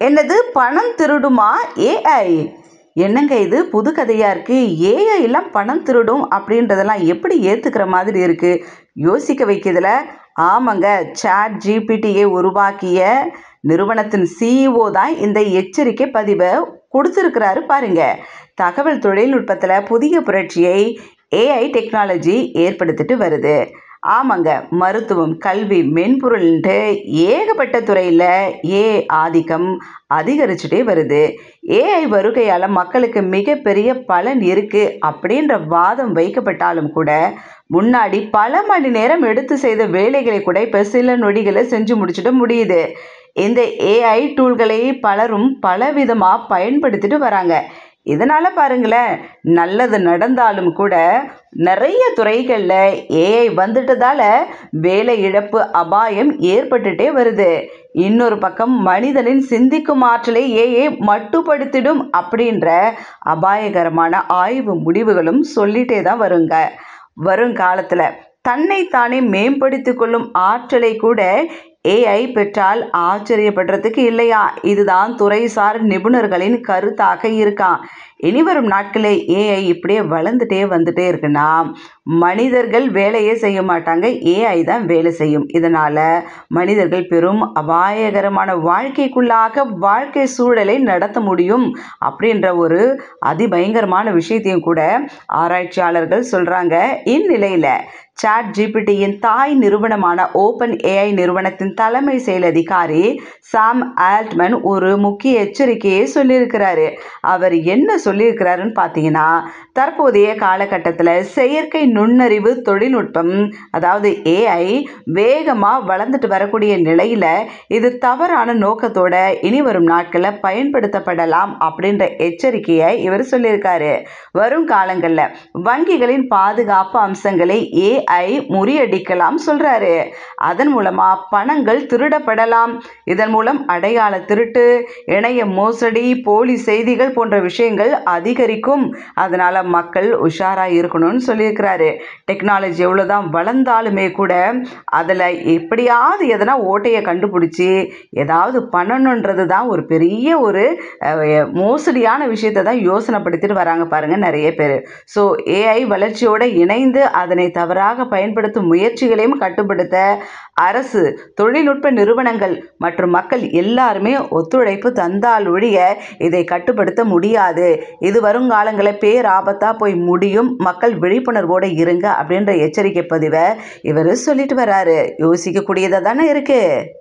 என்னது பணம் திருடுமா ஏஐ? என்னங்க இது புது கதையாக இருக்குது. ஏஐ எல்லாம் பணம் திருடும் அப்படின்றதெல்லாம் எப்படி ஏற்றுக்கிற மாதிரி இருக்குது? யோசிக்க வைக்கிறதுல. ஆமாங்க, சாட் ஜிபிடியை உருவாக்கிய நிறுவனத்தின் சிஇஓ தான் இந்த எச்சரிக்கை பதிவை கொடுத்துருக்கிறாரு பாருங்க. தகவல் தொழில்நுட்பத்தில் புதிய புரட்சியை ஏஐ டெக்னாலஜி ஏற்படுத்திட்டு வருது. ஆமாங்க, மருத்துவம், கல்வி, மென்பொருள்ன்ட்டு ஏகப்பட்ட துறையில் ஆதிக்கம் அதிகரிச்சுட்டே வருது. ஏஐ வருகையால் மக்களுக்கு மிகப்பெரிய பலன் இருக்குது அப்படின்ற வாதம் வைக்கப்பட்டாலும் கூட, முன்னாடி பல மணி நேரம் எடுத்து செய்த வேலைகளை கூட இப்போ சில நொடிகளை செஞ்சு முடிச்சுட முடியுது. இந்த ஏஐ டூல்களை பலரும் பலவிதமாக பயன்படுத்திட்டு வராங்க. இதனால் பாருங்களேன், நல்லது நடந்தாலும் கூட நிறைய துறைகளில் ஏஐ வந்துட்டதால வேலை இழப்பு அபாயம் ஏற்பட்டுட்டே வருது. இன்னொரு பக்கம் மனிதனின் சிந்திக்கும் ஆற்றலை ஏஐ மட்டுப்படுத்திடும் அப்படின்ற அபாயகரமான ஆய்வு முடிவுகளும் சொல்லிட்டே தான் வருங்காலத்தில் தன்னைத்தானே மேம்படுத்தி கொள்ளும் ஆற்றலை கூட ஏஐ பெற்றால் ஆச்சரியப்படுறதுக்கு இல்லையா? இதுதான் துறைசார் நிபுணர்களின் கருத்தாக இருக்கான். இனிவரும் நாட்களில் ஏஐ இப்படியே வளர்ந்துட்டே வந்துட்டே இருக்குன்னா, மனிதர்கள் வேலையே செய்ய மாட்டாங்க, ஏஐ தான் வேலை செய்யும். இதனால் மனிதர்கள் பெரும் அபாயகரமான வாழ்க்கை சூழலை நடத்த முடியும் அப்படின்ற ஒரு அதிபயங்கரமான விஷயத்தையும் கூட ஆராய்ச்சியாளர்கள் சொல்கிறாங்க. இந்நிலையில் சாட் ஜிபிடியின் தாய் நிறுவனமான ஓப்பன் ஏஐ நிறுவனத்தின் தலைமை செயல் அதிகாரி சாம் ஆல்ட்மன் ஒரு முக்கிய எச்சரிக்கையை சொல்லியிருக்கிறாரு. அவர் என்ன சொல்லியிருக்கிறாருன்னு பார்த்தீங்கன்னா, தற்போதைய காலகட்டத்தில் செயற்கை நுண்ணறிவு தொழில்நுட்பம், அதாவது ஏஐ வேகமாக வளர்ந்துட்டு வரக்கூடிய நிலையில் இது தவறான நோக்கத்தோட இனி வரும் நாட்களில் பயன்படுத்தப்படலாம் அப்படின்ற எச்சரிக்கையை இவர் சொல்லியிருக்காரு. வரும் காலங்களில் வங்கிகளின் பாதுகாப்பு அம்சங்களை ஏஐ முறியடிக்கலாம் சொல்றாரு. அதன் மூலமா பணங்கள் திருடப்படலாம். இதன் மூலம் அடையாள திருட்டு, இணைய மோசடி, போலி செய்திகள் போன்ற விஷயங்கள் அதிகரிக்கும். அதனால மக்கள் உஷாரா இருக்கணும்னு சொல்லியிருக்கிறாரு. டெக்னாலஜி எவ்வளோதான் வளர்ந்தாலுமே கூட அதில் எப்படியாவது எதனா ஓட்டையை கண்டுபிடிச்சி ஏதாவது பண்ணணுன்றது தான் ஒரு பெரிய ஒரு மோசடியான விஷயத்தை தான் யோசனைப்படுத்திட்டு வராங்க பாருங்க நிறைய பேர். ஸோ ஏஐ வளர்ச்சியோடு இணைந்து அதனை தவறாக பயன்படுத்தும் முயற்சிகளையும் கட்டுப்படுத்த அரசு, தொழில்நுட்ப நிறுவனங்கள் மற்றும் மக்கள் எல்லாருமே ஒத்துழைப்பு தந்தால் ஒழிய இதை கட்டுப்படுத்த முடியாது. இது வருங்காலங்களில் பேராபத்தாக போய் முடியும். மக்கள் விழிப்புணர்வோடு இருங்க அப்படின்ற எச்சரிக்கை பதிவை இவர் சொல்லிட்டு வராரு. யோசிக்கக்கூடியதாக தானே இருக்குது.